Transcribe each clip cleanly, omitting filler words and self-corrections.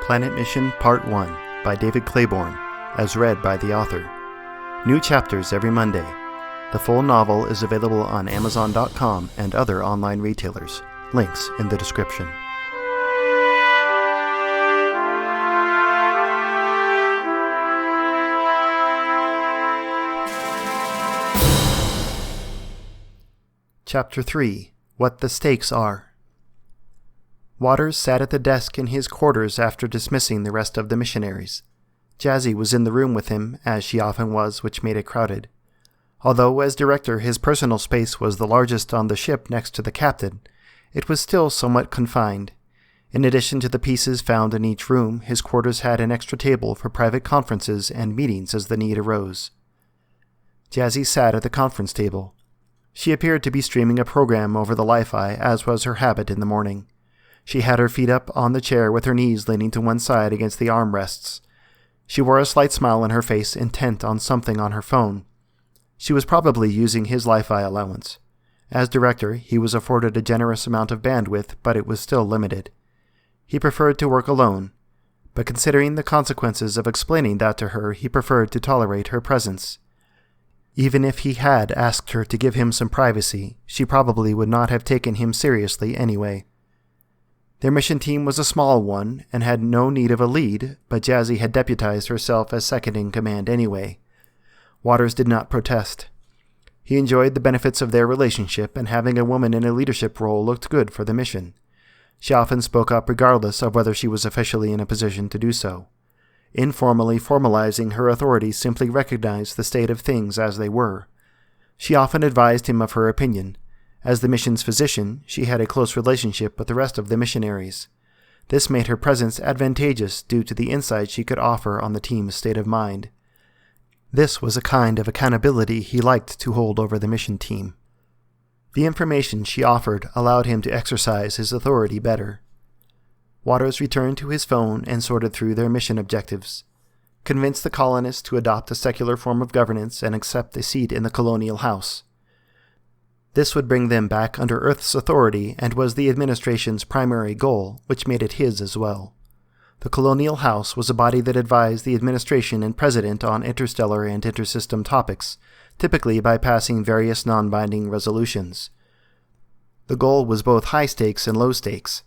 Planet Mission Part 1 by David Claiborne, as read by the author. New chapters every Monday. The full novel is available on Amazon.com and other online retailers. Links in the description. Chapter 3. What the Stakes Are. Waters sat at the desk in his quarters after dismissing the rest of the missionaries. Jazzy was in the room with him, as she often was, which made it crowded. Although as director his personal space was the largest on the ship next to the captain, it was still somewhat confined. In addition to the pieces found in each room, his quarters had an extra table for private conferences and meetings as the need arose. Jazzy sat at the conference table. She appeared to be streaming a program over the Li-Fi, as was her habit in the morning. She had her feet up on the chair with her knees leaning to one side against the armrests. She wore a slight smile on her face, intent on something on her phone. She was probably using his Li-Fi allowance. As director, he was afforded a generous amount of bandwidth, but it was still limited. He preferred to work alone, but considering the consequences of explaining that to her, he preferred to tolerate her presence. Even if he had asked her to give him some privacy, she probably would not have taken him seriously anyway. Their mission team was a small one and had no need of a lead, but Jazzy had deputized herself as second in command anyway. Waters did not protest. He enjoyed the benefits of their relationship, and having a woman in a leadership role looked good for the mission. She often spoke up regardless of whether she was officially in a position to do so. Informally formalizing her authority simply recognized the state of things as they were. She often advised him of her opinion. As the mission's physician, she had a close relationship with the rest of the missionaries. This made her presence advantageous due to the insight she could offer on the team's state of mind. This was a kind of accountability he liked to hold over the mission team. The information she offered allowed him to exercise his authority better. Waters returned to his phone and sorted through their mission objectives. Convince the colonists to adopt a secular form of governance and accept a seat in the colonial house. This would bring them back under Earth's authority and was the administration's primary goal, which made it his as well. The Colonial House was a body that advised the administration and president on interstellar and intersystem topics, typically by passing various non-binding resolutions. The goal was both high stakes and low stakes.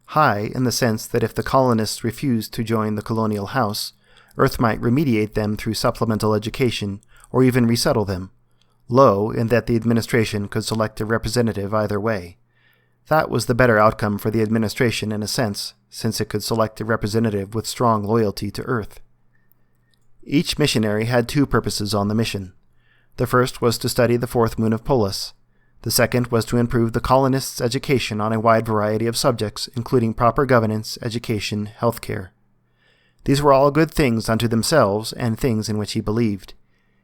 High in the sense that if the colonists refused to join the Colonial House, Earth might remediate them through supplemental education or even resettle them. Low in that the administration could select a representative either way. That was the better outcome for the administration in a sense, since it could select a representative with strong loyalty to Earth. Each missionary had two purposes on the mission. The first was to study the fourth moon of Polis. The second was to improve the colonists' education on a wide variety of subjects, including proper governance, education, healthcare. These were all good things unto themselves and things in which he believed.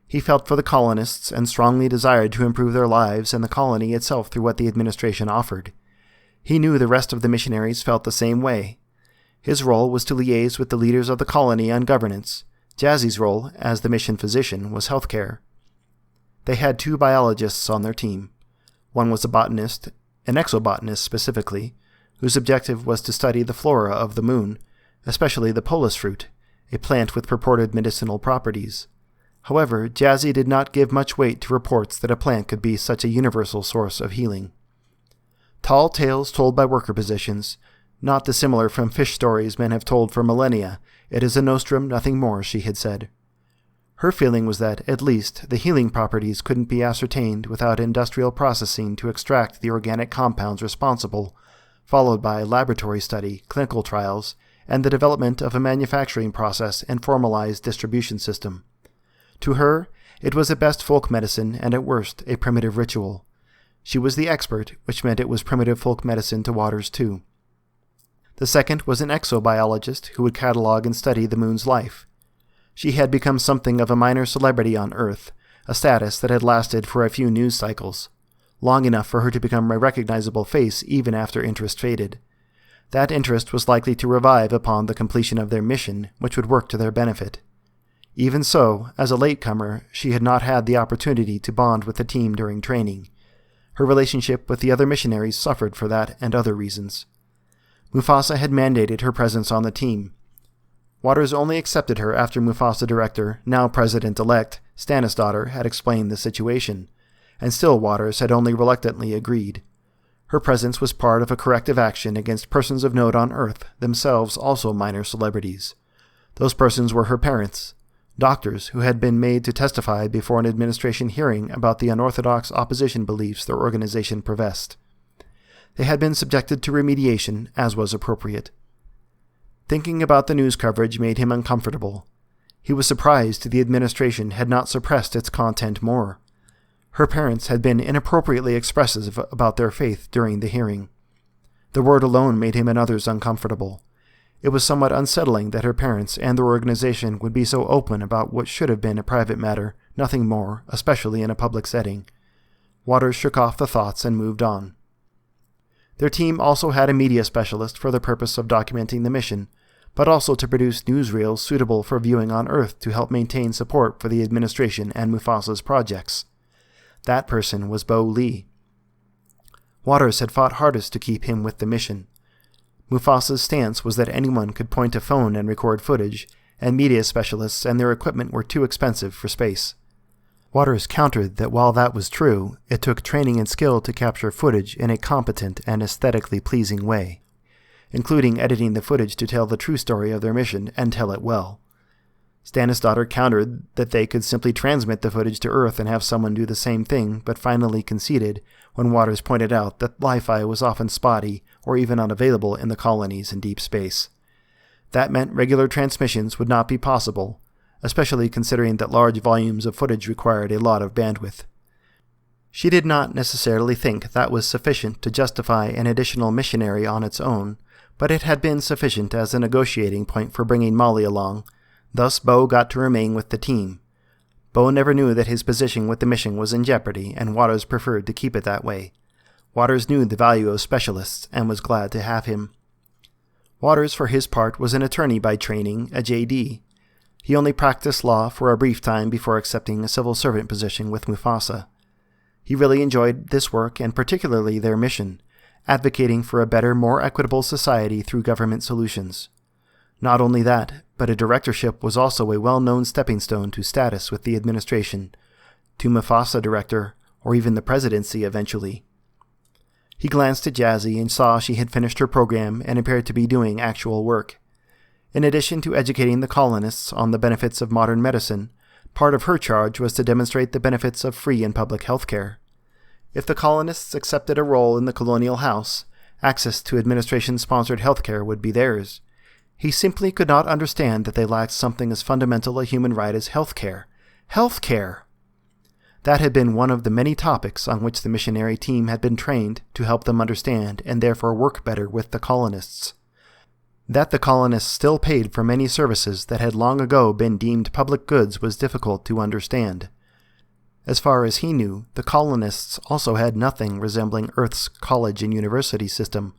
He felt for the colonists and strongly desired to improve their lives and the colony itself through what the administration offered. He knew the rest of the missionaries felt the same way. His role was to liaise with the leaders of the colony on governance. Jazzy's role, as the mission physician, was healthcare. They had two biologists on their team. One was a botanist, an exobotanist specifically, whose objective was to study the flora of the moon, especially the polis fruit, a plant with purported medicinal properties. However, Jazzy did not give much weight to reports that a plant could be such a universal source of healing. Tall tales told by worker physicians, not dissimilar from fish stories men have told for millennia. It is a nostrum, nothing more, she had said. Her feeling was that, at least, the healing properties couldn't be ascertained without industrial processing to extract the organic compounds responsible, followed by laboratory study, clinical trials, and the development of a manufacturing process and formalized distribution system. To her, it was at best folk medicine and at worst a primitive ritual. She was the expert, which meant it was primitive folk medicine to Waters too. The second was an exobiologist who would catalog and study the moon's life. She had become something of a minor celebrity on Earth, a status that had lasted for a few news cycles, long enough for her to become a recognizable face even after interest faded. That interest was likely to revive upon the completion of their mission, which would work to their benefit. Even so, as a latecomer, she had not had the opportunity to bond with the team during training. Her relationship with the other missionaries suffered for that and other reasons. Mufasa had mandated her presence on the team. Waters only accepted her after Mufasa Director, now President-elect, Stannis' had explained the situation, and still Waters had only reluctantly agreed. Her presence was part of a corrective action against persons of note on Earth, themselves also minor celebrities. Those persons were her parents, doctors who had been made to testify before an administration hearing about the unorthodox opposition beliefs their organization professed. They had been subjected to remediation, as was appropriate. Thinking about the news coverage made him uncomfortable. He was surprised the administration had not suppressed its content more. Her parents had been inappropriately expressive about their faith during the hearing. The word alone made him and others uncomfortable. It was somewhat unsettling that her parents and their organization would be so open about what should have been a private matter, nothing more, especially in a public setting. Waters shook off the thoughts and moved on. Their team also had a media specialist for the purpose of documenting the mission, but also to produce newsreels suitable for viewing on Earth to help maintain support for the administration and Mufasa's projects. That person was Bo Lee. Waters had fought hardest to keep him with the mission. Mufasa's stance was that anyone could point a phone and record footage, and media specialists and their equipment were too expensive for space. Waters countered that while that was true, it took training and skill to capture footage in a competent and aesthetically pleasing way, including editing the footage to tell the true story of their mission and tell it well. Stannis' countered that they could simply transmit the footage to Earth and have someone do the same thing, but finally conceded when Waters pointed out that Li-Fi was often spotty or even unavailable in the colonies in deep space. That meant regular transmissions would not be possible, especially considering that large volumes of footage required a lot of bandwidth. She did not necessarily think that was sufficient to justify an additional missionary on its own, but it had been sufficient as a negotiating point for bringing Molly along. Thus Bo got to remain with the team. Bo never knew that his position with the mission was in jeopardy, and Waters preferred to keep it that way. Waters knew the value of specialists and was glad to have him. Waters, for his part, was an attorney by training, a J.D. He only practiced law for a brief time before accepting a civil servant position with Mufasa. He really enjoyed this work and particularly their mission, advocating for a better, more equitable society through government solutions. Not only that, but a directorship was also a well-known stepping stone to status with the administration, to Mufasa Director, or even the presidency eventually. He glanced at Jazzy and saw she had finished her program and appeared to be doing actual work. In addition to educating the colonists on the benefits of modern medicine, part of her charge was to demonstrate the benefits of free and public health care. If the colonists accepted a role in the colonial house, access to administration-sponsored health care would be theirs. He simply could not understand that they lacked something as fundamental a human right as health care. Health care! That had been one of the many topics on which the missionary team had been trained to help them understand and therefore work better with the colonists. That the colonists still paid for many services that had long ago been deemed public goods was difficult to understand. As far as he knew, the colonists also had nothing resembling Earth's college and university system,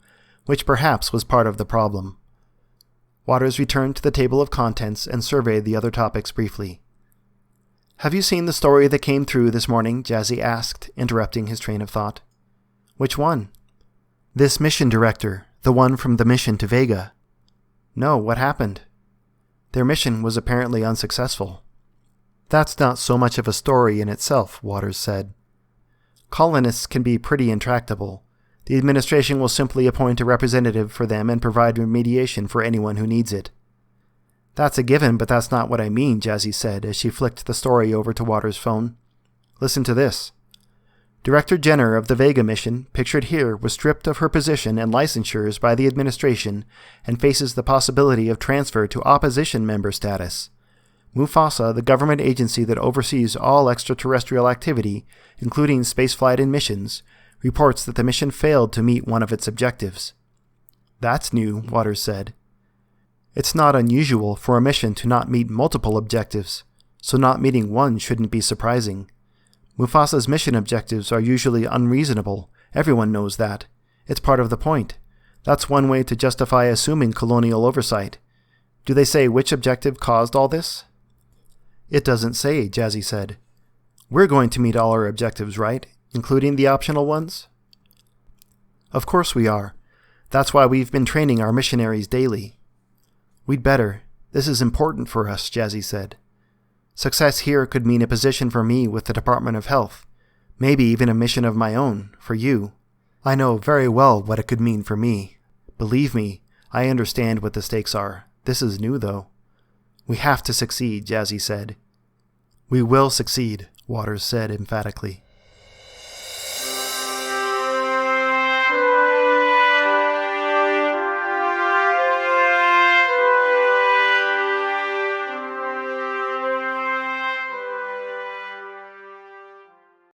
which perhaps was part of the problem. Waters returned to the table of contents and surveyed the other topics briefly. "Have you seen the story that came through this morning?" Jazzy asked, interrupting his train of thought. "Which one?" "This mission director, the one from the mission to Vega." "No, what happened?" "Their mission was apparently unsuccessful." "That's not so much of a story in itself," Waters said. "Colonists can be pretty intractable. The administration will simply appoint a representative for them and provide remediation for anyone who needs it." "That's a given, but that's not what I mean," Jazzy said as she flicked the story over to Waters' phone. "Listen to this. Director Jenner of the Vega mission, pictured here, was stripped of her position and licensures by the administration and faces the possibility of transfer to opposition member status. Mufasa, the government agency that oversees all extraterrestrial activity, including spaceflight and missions, reports that the mission failed to meet one of its objectives." "That's new," Waters said. "It's not unusual for a mission to not meet multiple objectives, so not meeting one shouldn't be surprising. Mufasa's mission objectives are usually unreasonable. Everyone knows that. It's part of the point. That's one way to justify assuming colonial oversight. Do they say which objective caused all this?" "It doesn't say," Jazzy said. "We're going to meet all our objectives, right? Including the optional ones?" "Of course we are. That's why we've been training our missionaries daily." "We'd better. This is important for us, Jazzy said. Success here could mean a position for me with the Department of Health, maybe even a mission of my own, for you. I know very well what it could mean for me. Believe me, I understand what the stakes are. This is new, though. We have to succeed, Jazzy said. We will succeed, Waters said emphatically.